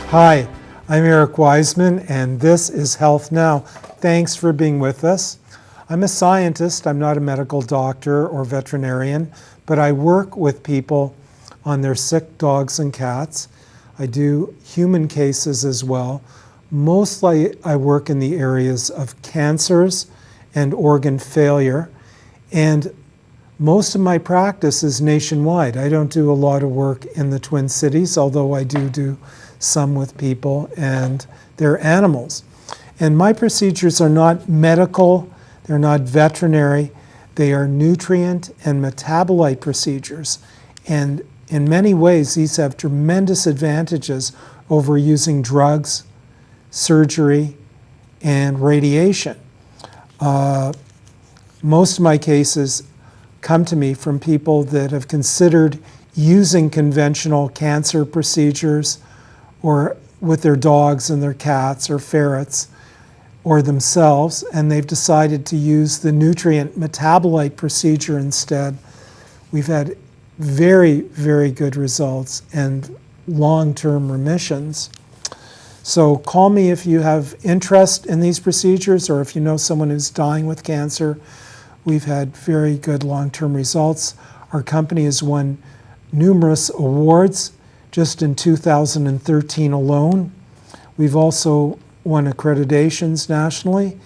Hi, I'm Eric Wiseman, and this is Health Now. Thanks for being with us. I'm a scientist. I'm not a medical doctor or veterinarian, but I work with people on their sick dogs and cats. I do human cases as well. Mostly I work in the areas of cancers and organ failure, and most of my practice is nationwide. I don't do a lot of work in the Twin Cities, although I do some with people and their animals. And my procedures are not medical, they're not veterinary, they are nutrient and metabolite procedures. And in many ways, these have tremendous advantages over using drugs, surgery, and radiation. Most of my cases come to me from people that have considered using conventional cancer procedures or with their dogs and their cats or ferrets or themselves, and they've decided to use the nutrient metabolite procedure instead. We've had very, very good results and long-term remissions. So call me if you have interest in these procedures or if you know someone who's dying with cancer. We've had very good long-term results. Our company has won numerous awards just in 2013 alone. We've also won accreditations nationally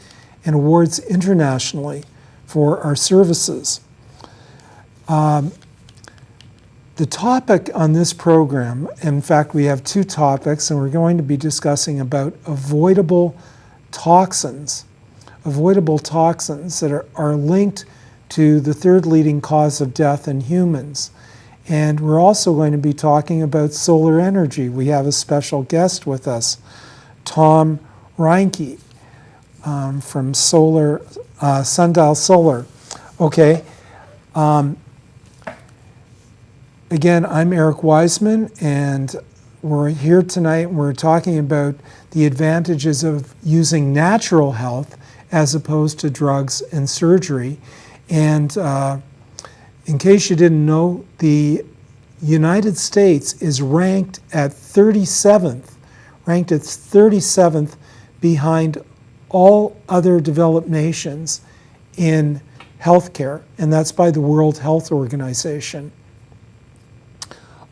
and awards internationally for our services. The topic on this program, in fact, we have two topics, and we're going to be discussing about avoidable toxins that are linked to the third leading cause of death in humans. And we're also going to be talking about solar energy. We have a special guest with us, Tom Reinke from Sundial Solar. Okay. Again, I'm Eric Wiseman, and we're here tonight and we're talking about the advantages of using natural health as opposed to drugs and surgery. And in case you didn't know, the United States is ranked at 37th behind all other developed nations in healthcare, and that's by the World Health Organization.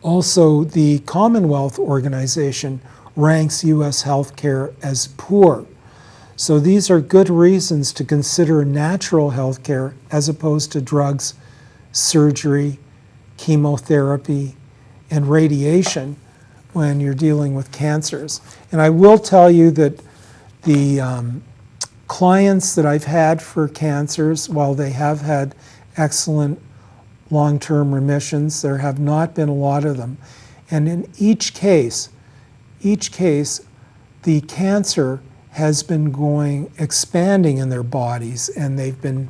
Also, the Commonwealth Organization ranks U.S. healthcare as poor. So these are good reasons to consider natural healthcare as opposed to drugs, surgery, chemotherapy, and radiation when you're dealing with cancers. And I will tell you that the clients that I've had for cancers, while they have had excellent long-term remissions, there have not been a lot of them. And in each case, the cancer has been expanding in their bodies, and they've been,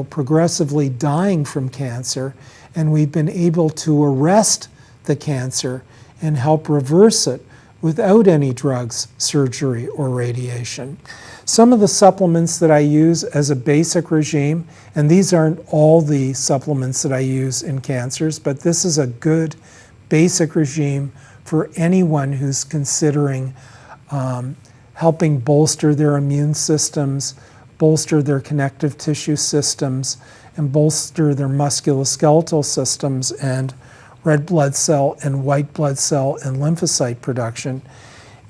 progressively dying from cancer, and we've been able to arrest the cancer and help reverse it without any drugs, surgery, or radiation. Some of the supplements that I use as a basic regime, and these aren't all the supplements that I use in cancers, but this is a good basic regime for anyone who's considering helping bolster their immune systems, bolster their connective tissue systems, and bolster their musculoskeletal systems and red blood cell and white blood cell and lymphocyte production,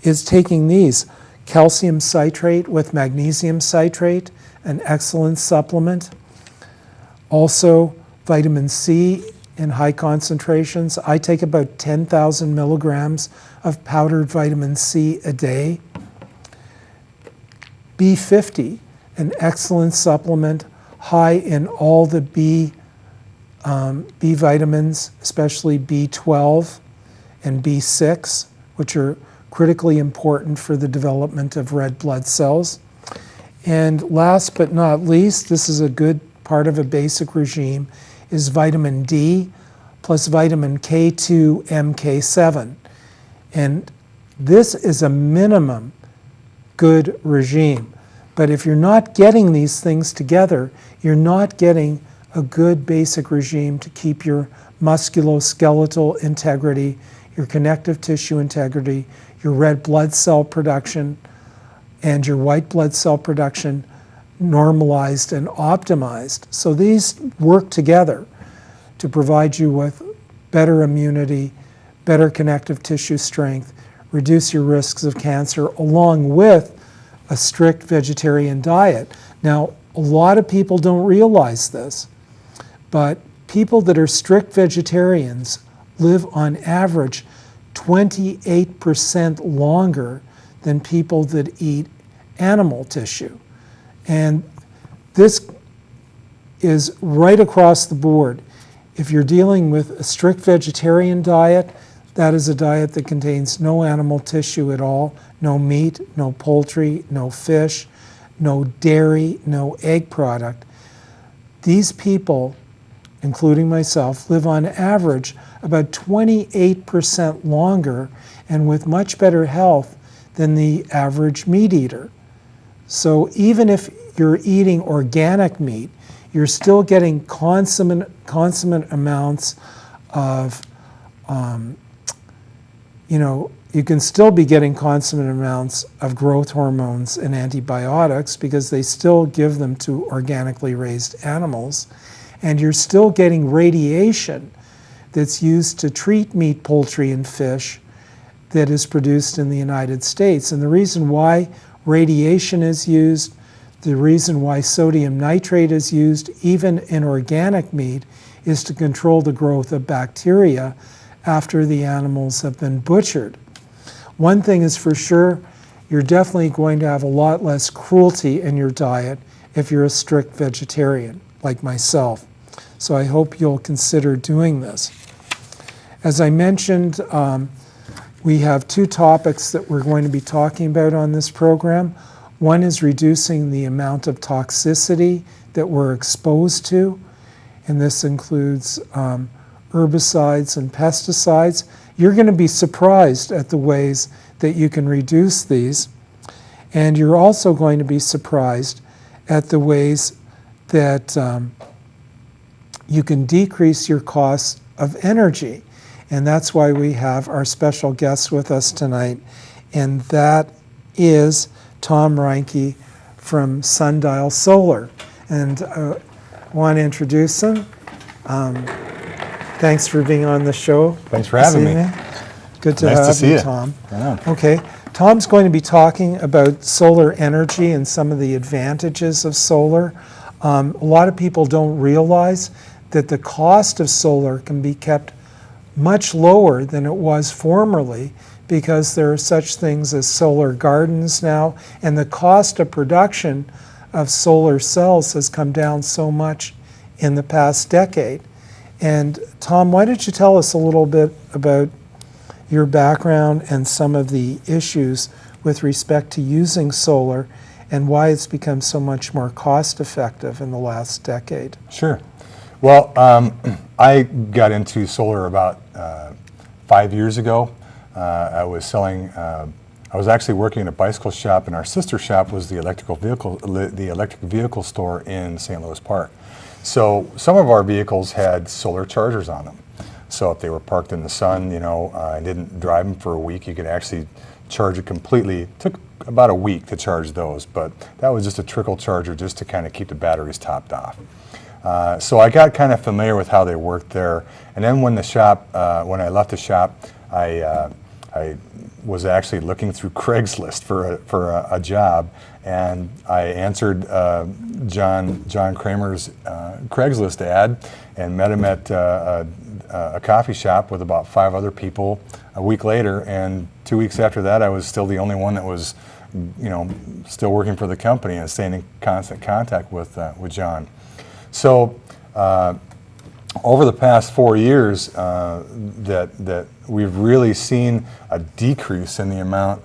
is taking these. Calcium citrate with magnesium citrate, an excellent supplement. Also, vitamin C in high concentrations. I take about 10,000 milligrams of powdered vitamin C a day. B50, an excellent supplement, high in all the B vitamins, especially B12 and B6, which are critically important for the development of red blood cells. And last but not least, this is a good part of a basic regime, is vitamin D plus vitamin K2 MK7. And this is a minimum good regime. But if you're not getting these things together, you're not getting a good basic regime to keep your musculoskeletal integrity, your connective tissue integrity, your red blood cell production, and your white blood cell production normalized and optimized. So these work together to provide you with better immunity, better connective tissue strength, reduce your risks of cancer, along with a strict vegetarian diet. Now, a lot of people don't realize this, but people that are strict vegetarians live on average 28% longer than people that eat animal tissue. And this is right across the board. If you're dealing with a strict vegetarian diet, that is a diet that contains no animal tissue at all, no meat, no poultry, no fish, no dairy, no egg product. These people, including myself, live on average about 28% longer and with much better health than the average meat eater. So even if you're eating organic meat, you're still getting consummate amounts of, you can still be getting consummate amounts of growth hormones and antibiotics because they still give them to organically raised animals. And you're still getting radiation that's used to treat meat, poultry, and fish that is produced in the United States. And the reason why radiation is used, the reason why sodium nitrate is used, even in organic meat, is to control the growth of bacteria after the animals have been butchered. One thing is for sure, you're definitely going to have a lot less cruelty in your diet if you're a strict vegetarian, like myself. So I hope you'll consider doing this. As I mentioned, we have two topics that we're going to be talking about on this program. One is reducing the amount of toxicity that we're exposed to, and this includes herbicides and pesticides. You're going to be surprised at the ways that you can reduce these, and you're also going to be surprised at the ways that you can decrease your cost of energy. And that's why we have our special guest with us tonight, and that is Tom Reinke from Sundial Solar. And I want to introduce him. Thanks for being on the show. Thanks for having me. Good to have you, Tom. Okay, Tom's going to be talking about solar energy and some of the advantages of solar. A lot of people don't realize that the cost of solar can be kept much lower than it was formerly because there are such things as solar gardens now, and the cost of production of solar cells has come down so much in the past decade. And Tom, why don't you tell us a little bit about your background and some of the issues with respect to using solar and why it's become so much more cost effective in the last decade? Sure. Well, I got into solar about 5 years ago. I was actually working in a bicycle shop, and our sister shop was the electric vehicle store in St. Louis Park. So some of our vehicles had solar chargers on them. So if they were parked in the sun, and didn't drive them for a week, you could actually charge it completely. It took about a week to charge those, but that was just a trickle charger just to kind of keep the batteries topped off. So I got kind of familiar with how they worked there. And then when I left the shop, I was actually looking through Craigslist for a job, and I answered John Kramer's Craigslist ad and met him at a coffee shop with about 5 other people a week later. And 2 weeks after that, I was still the only one that was, still working for the company and staying in constant contact with John. So over the past 4 years, that we've really seen a decrease in the amount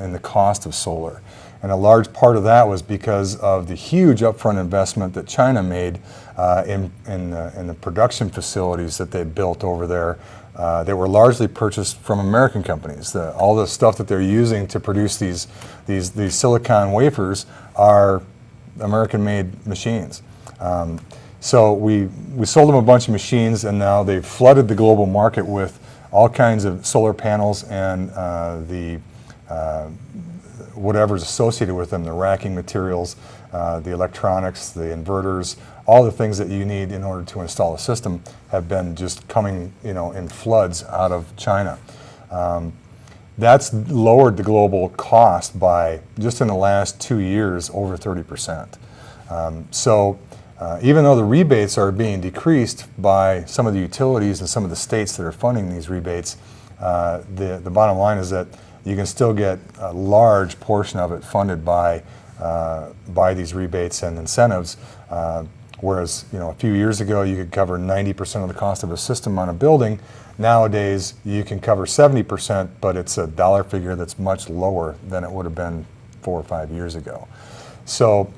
in the cost of solar, and a large part of that was because of the huge upfront investment that China made in the production facilities that they built over there. They were largely purchased from American companies. All the stuff that they're using to produce these silicon wafers are American-made machines. So we sold them a bunch of machines, and now they've flooded the global market with all kinds of solar panels and whatever's associated with them, the racking materials, the electronics, the inverters, all the things that you need in order to install a system have been just coming, in floods out of China. That's lowered the global cost by, just in the last 2 years, over 30%. Even though the rebates are being decreased by some of the utilities and some of the states that are funding these rebates, the bottom line is that you can still get a large portion of it funded by these rebates and incentives. Whereas, a few years ago you could cover 90% of the cost of a system on a building. Nowadays you can cover 70%, but it's a dollar figure that's much lower than it would have been 4 or 5 years ago. So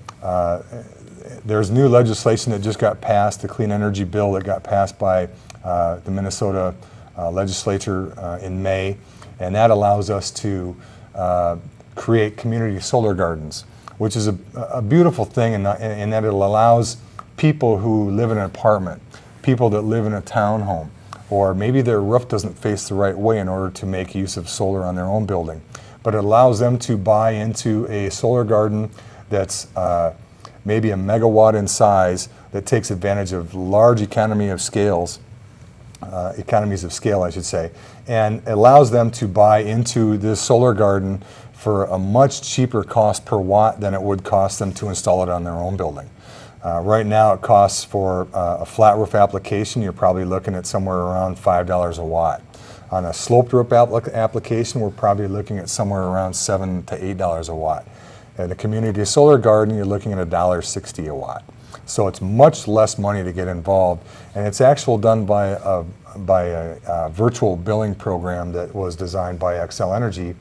there's new legislation that just got passed, the Clean Energy Bill that got passed by the Minnesota legislature in May, and that allows us to create community solar gardens, which is a beautiful thing in that it allows people who live in an apartment, people that live in a townhome, or maybe their roof doesn't face the right way in order to make use of solar on their own building. But it allows them to buy into a solar garden that's maybe a megawatt in size, that takes advantage of large economies of scale, I should say, and allows them to buy into this solar garden for a much cheaper cost per watt than it would cost them to install it on their own building. Right now it costs for a flat roof application, you're probably looking at somewhere around $5 a watt. On a sloped roof application, we're probably looking at somewhere around $7 to $8 a watt. In a community solar garden, you're looking at $1.60 a watt. So it's much less money to get involved, and it's actually done by a virtual billing program that was designed by Xcel Energy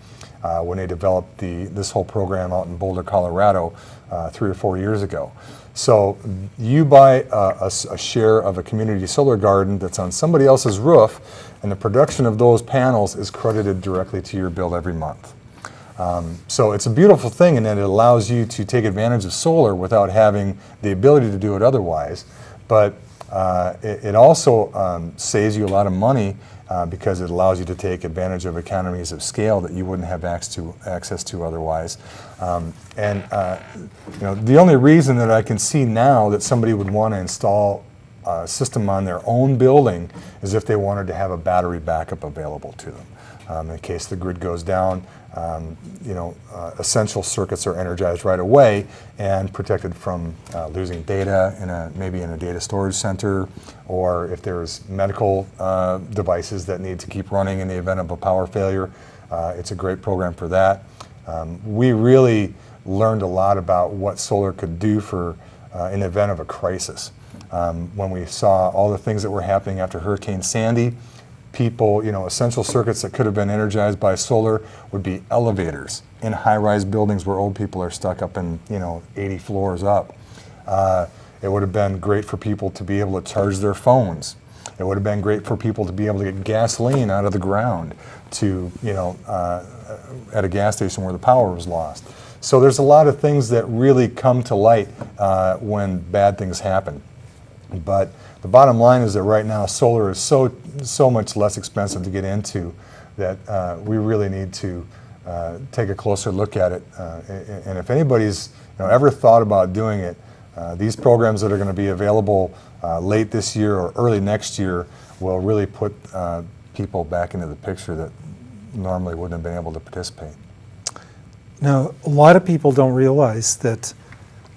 when they developed this whole program out in Boulder, Colorado 3 or 4 years ago. So you buy a share of a community solar garden that's on somebody else's roof, and the production of those panels is credited directly to your bill every month. So it's a beautiful thing in that it allows you to take advantage of solar without having the ability to do it otherwise. But it also saves you a lot of money because it allows you to take advantage of economies of scale that you wouldn't have access to otherwise. The only reason that I can see now that somebody would want to install a system on their own building is if they wanted to have a battery backup available to them. In case the grid goes down, essential circuits are energized right away and protected from losing data maybe in a data storage center, or if there's medical devices that need to keep running in the event of a power failure. It's a great program for that. We really learned a lot about what solar could do in the event of a crisis. When we saw all the things that were happening after Hurricane Sandy, people, essential circuits that could have been energized by solar would be elevators in high-rise buildings where old people are stuck up in, 80 floors up. It would have been great for people to be able to charge their phones. It would have been great for people to be able to get gasoline out of the ground to, at a gas station where the power was lost. So there's a lot of things that really come to light when bad things happen. But the bottom line is that right now solar is so much less expensive to get into that we really need to take a closer look at it. And if anybody's ever thought about doing it, these programs that are going to be available late this year or early next year will really put people back into the picture that normally wouldn't have been able to participate. Now, a lot of people don't realize that,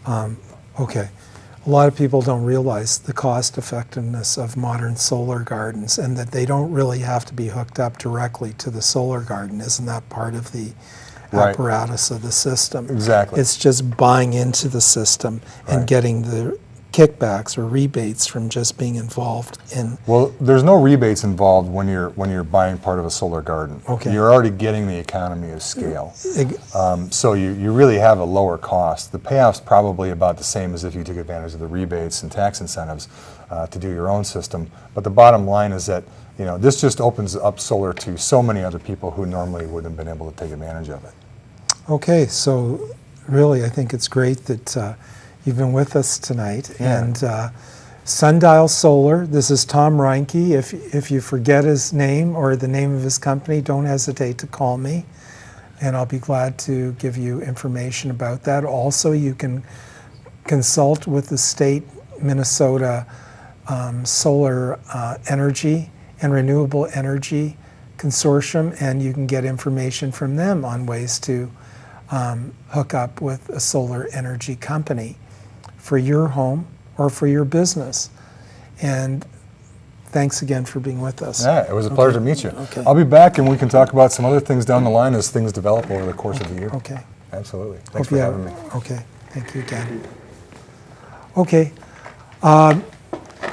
a lot of people don't realize the cost effectiveness of modern solar gardens, and that they don't really have to be hooked up directly to the solar garden. Isn't that part of the apparatus of the system? Exactly. It's just buying into the system and getting the kickbacks or rebates from just being involved in. Well, there's no rebates involved when you're buying part of a solar garden. Okay. You're already getting the economy of scale. So you really have a lower cost. The payoff's probably about the same as if you took advantage of the rebates and tax incentives to do your own system. But the bottom line is that this just opens up solar to so many other people who normally wouldn't have been able to take advantage of it. Okay, so really I think it's great that you've been with us tonight. Yeah. And Sundial Solar. This is Tom Reinke. If you forget his name or the name of his company, don't hesitate to call me, and I'll be glad to give you information about that. Also, you can consult with the state Minnesota Solar Energy and Renewable Energy Consortium, and you can get information from them on ways to hook up with a solar energy company for your home or for your business. And thanks again for being with us. Yeah, it was a pleasure to meet you. Okay. I'll be back and we can talk about some other things down the line as things develop over the course of the year. Okay. Absolutely. Thanks Hope for having me. Okay, thank you again. Okay,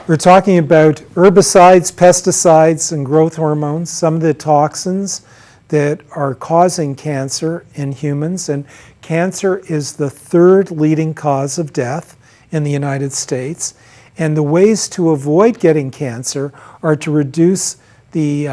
we're talking about herbicides, pesticides, and growth hormones, some of the toxins that are causing cancer in humans. And cancer is the third leading cause of death in the United States. And the ways to avoid getting cancer are to reduce the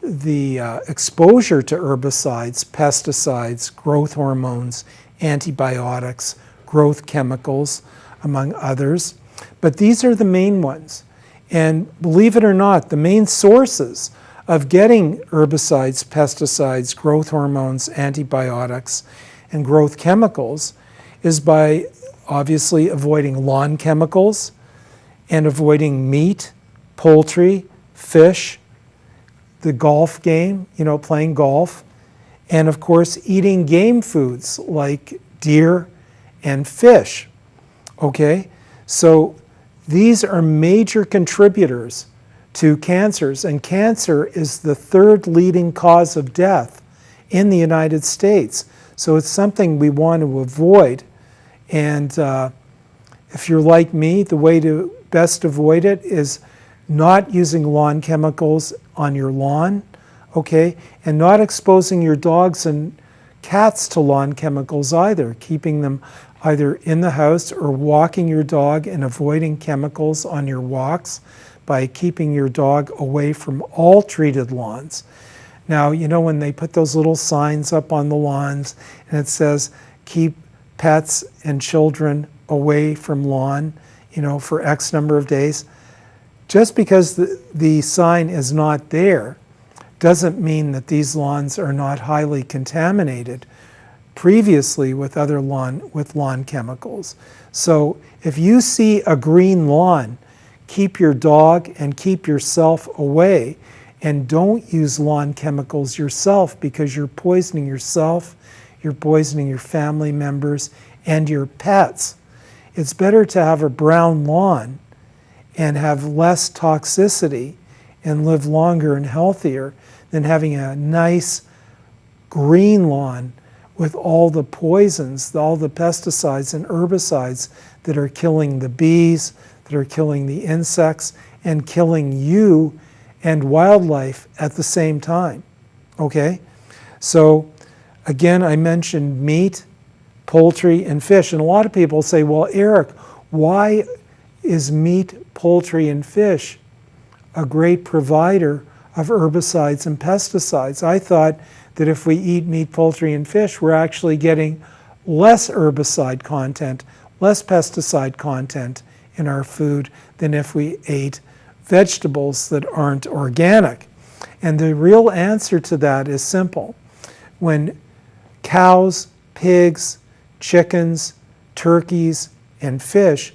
exposure to herbicides, pesticides, growth hormones, antibiotics, growth chemicals, among others. But these are the main ones. And believe it or not, the main sources of getting herbicides, pesticides, growth hormones, antibiotics, and growth chemicals is by obviously avoiding lawn chemicals and avoiding meat, poultry, fish, the golf game, playing golf, and of course eating game foods like deer and fish. Okay, so these are major contributors to cancers, and cancer is the third leading cause of death in the United States. So it's something we want to avoid. And if you're like me, the way to best avoid it is not using lawn chemicals on your lawn, okay? And not exposing your dogs and cats to lawn chemicals either, keeping them either in the house or walking your dog and avoiding chemicals on your walks by keeping your dog away from all treated lawns. Now, when they put those little signs up on the lawns and it says, keep pets and children away from lawn, for X number of days, just because the sign is not there doesn't mean that these lawns are not highly contaminated previously with lawn chemicals. So if you see a green lawn, keep your dog and keep yourself away, and don't use lawn chemicals yourself, because you're poisoning yourself, you're poisoning your family members and your pets. It's better to have a brown lawn and have less toxicity and live longer and healthier than having a nice green lawn with all the poisons, all the pesticides and herbicides that are killing the bees, that are killing the insects, and killing you and wildlife at the same time. Okay? So again, I mentioned meat, poultry, and fish. And a lot of people say, well, Eric, why is meat, poultry, and fish a great provider of herbicides and pesticides? I thought that if we eat meat, poultry, and fish, we're actually getting less herbicide content, less pesticide content in our food than if we ate vegetables that aren't organic. And the real answer to that is simple. When cows, pigs, chickens, turkeys, and fish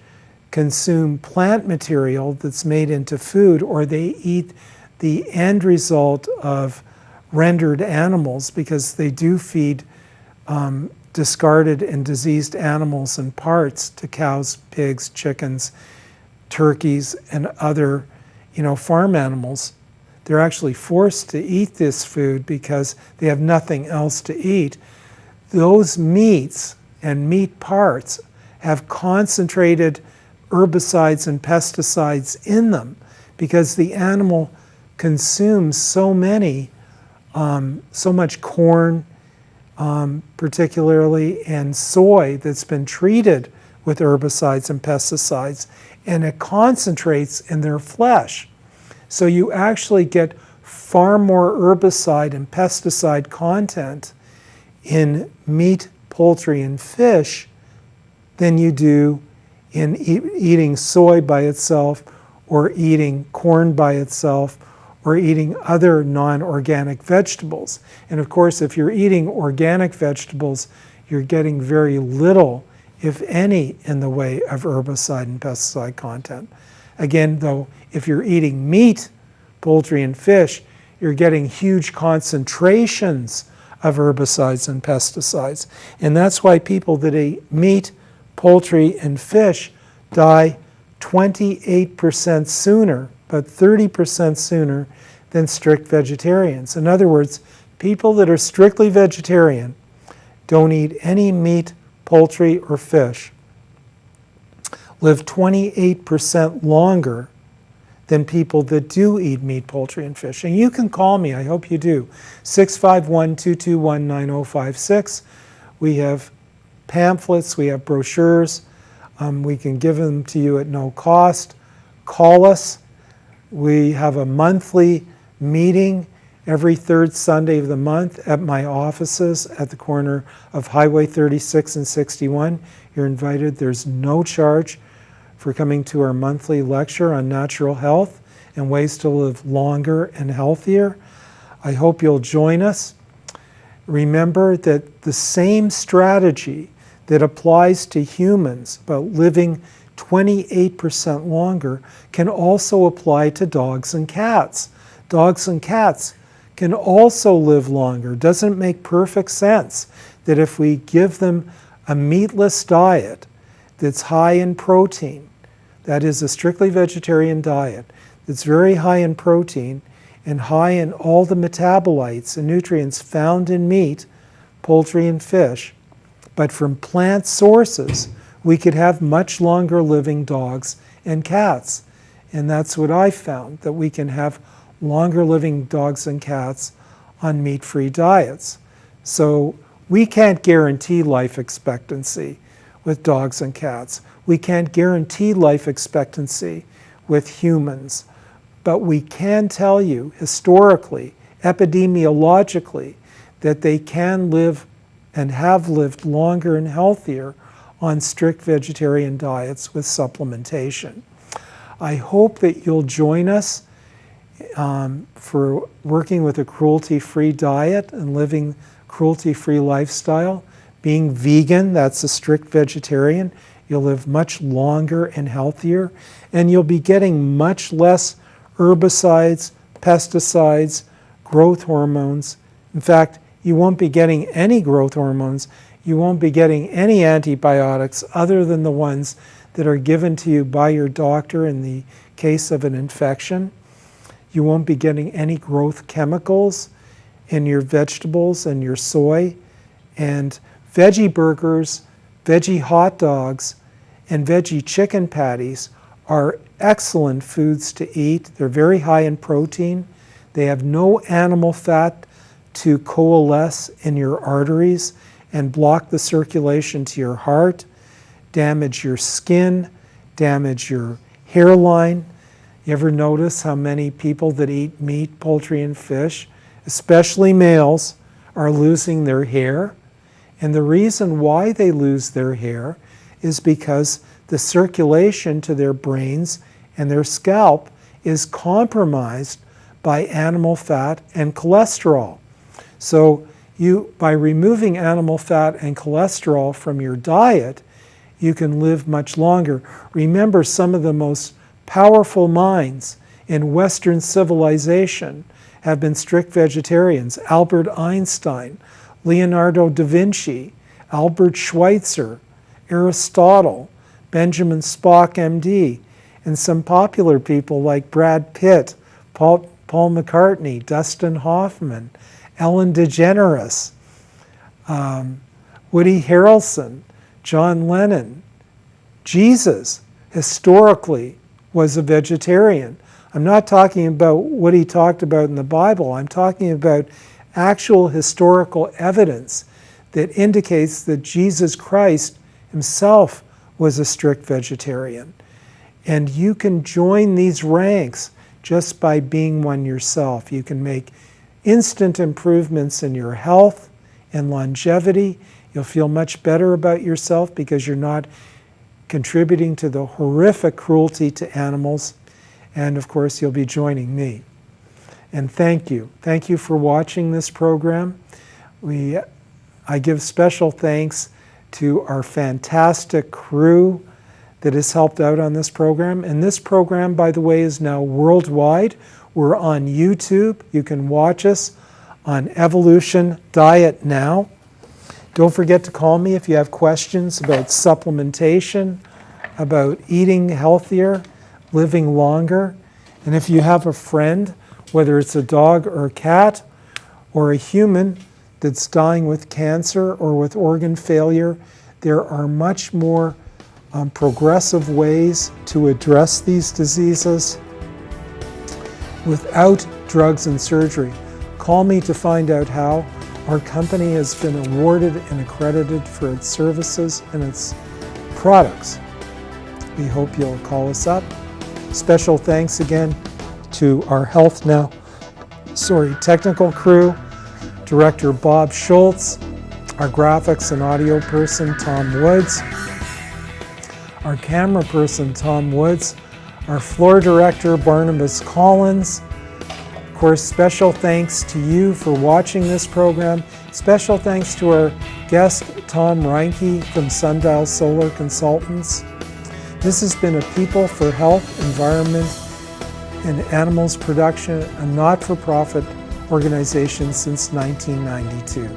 consume plant material that's made into food, or they eat the end result of rendered animals, because they do feed discarded and diseased animals and parts to cows, pigs, chickens, turkeys, and other farm animals. They're actually forced to eat this food because they have nothing else to eat. Those meats and meat parts have concentrated herbicides and pesticides in them because the animal consumes so much corn, particularly, and soy that's been treated with herbicides and pesticides, and it concentrates in their flesh. So you actually get far more herbicide and pesticide content in meat, poultry, and fish than you do in eating soy by itself, or eating corn by itself, or eating other non-organic vegetables. And of course, if you're eating organic vegetables, you're getting very little, if any, in the way of herbicide and pesticide content. Again, though, if you're eating meat, poultry, and fish, you're getting huge concentrations of herbicides and pesticides. And that's why people that eat meat, poultry, and fish die 28% sooner, but 30% sooner than strict vegetarians. In other words, people that are strictly vegetarian don't eat any meat, poultry, or fish, live 28% longer than people that do eat meat, poultry, and fish. And you can call me, I hope you do, 651-221-9056. We have pamphlets, we have brochures, we can give them to you at no cost. Call us. We have a monthly meeting every third Sunday of the month at my offices at the corner of Highway 36 and 61. You're invited. There's no charge for coming to our monthly lecture on natural health and ways to live longer and healthier. I hope you'll join us. Remember that the same strategy that applies to humans about living 28% longer can also apply to dogs and cats. Dogs and cats can also live longer. Doesn't it make perfect sense that if we give them a meatless diet that's high in protein, that is a strictly vegetarian diet that's very high in protein and high in all the metabolites and nutrients found in meat, poultry, and fish, but from plant sources, we could have much longer living dogs and cats. And that's what I found, that we can have longer living dogs and cats on meat-free diets. So we can't guarantee life expectancy with dogs and cats. We can't guarantee life expectancy with humans. But we can tell you historically, epidemiologically, that they can live and have lived longer and healthier on strict vegetarian diets with supplementation. I hope that you'll join us for working with a cruelty-free diet and living cruelty-free lifestyle. Being vegan, that's a strict vegetarian, you'll live much longer and healthier, and you'll be getting much less herbicides, pesticides, growth hormones. In fact, you won't be getting any growth hormones. You won't be getting any antibiotics other than the ones that are given to you by your doctor in the case of an infection. You won't be getting any growth chemicals in your vegetables and your soy. And veggie burgers, veggie hot dogs, and veggie chicken patties are excellent foods to eat. They're very high in protein. They have no animal fat to coalesce in your arteries and block the circulation to your heart, damage your skin, damage your hairline. You ever notice how many people that eat meat, poultry, and fish, especially males, are losing their hair? And the reason why they lose their hair is because the circulation to their brains and their scalp is compromised by animal fat and cholesterol. So by removing animal fat and cholesterol from your diet, you can live much longer. Remember, some of the most powerful minds in Western civilization have been strict vegetarians. Albert Einstein, Leonardo da Vinci, Albert Schweitzer, Aristotle, Benjamin Spock, MD, and some popular people like Brad Pitt, Paul McCartney, Dustin Hoffman, Ellen DeGeneres, Woody Harrelson, John Lennon. Jesus historically was a vegetarian. I'm not talking about what he talked about in the Bible. I'm talking about actual historical evidence that indicates that Jesus Christ himself was a strict vegetarian. And you can join these ranks just by being one yourself. You can make instant improvements in your health and longevity. You'll feel much better about yourself because you're not contributing to the horrific cruelty to animals. And of course, you'll be joining me. And thank you. Thank you for watching this program. I give special thanks to our fantastic crew that has helped out on this program. And this program, by the way, is now worldwide. We're on YouTube. You can watch us on Evolution Diet Now. Don't forget to call me if you have questions about supplementation, about eating healthier, living longer. And if you have a friend, whether it's a dog or a cat or a human that's dying with cancer or with organ failure, there are much more progressive ways to address these diseases without drugs and surgery. Call me to find out how. Our company has been awarded and accredited for its services and its products. We hope you'll call us up. Special thanks again to our technical crew, Director Bob Schultz, our graphics and audio person, Tom Woods, our camera person, Tom Woods, our floor director, Barnabas Collins. Of course, special thanks to you for watching this program. Special thanks to our guest, Tom Reinke from Sundial Solar Consultants. This has been a People for Health, Environment, and Animals Production, a not-for-profit organization since 1992.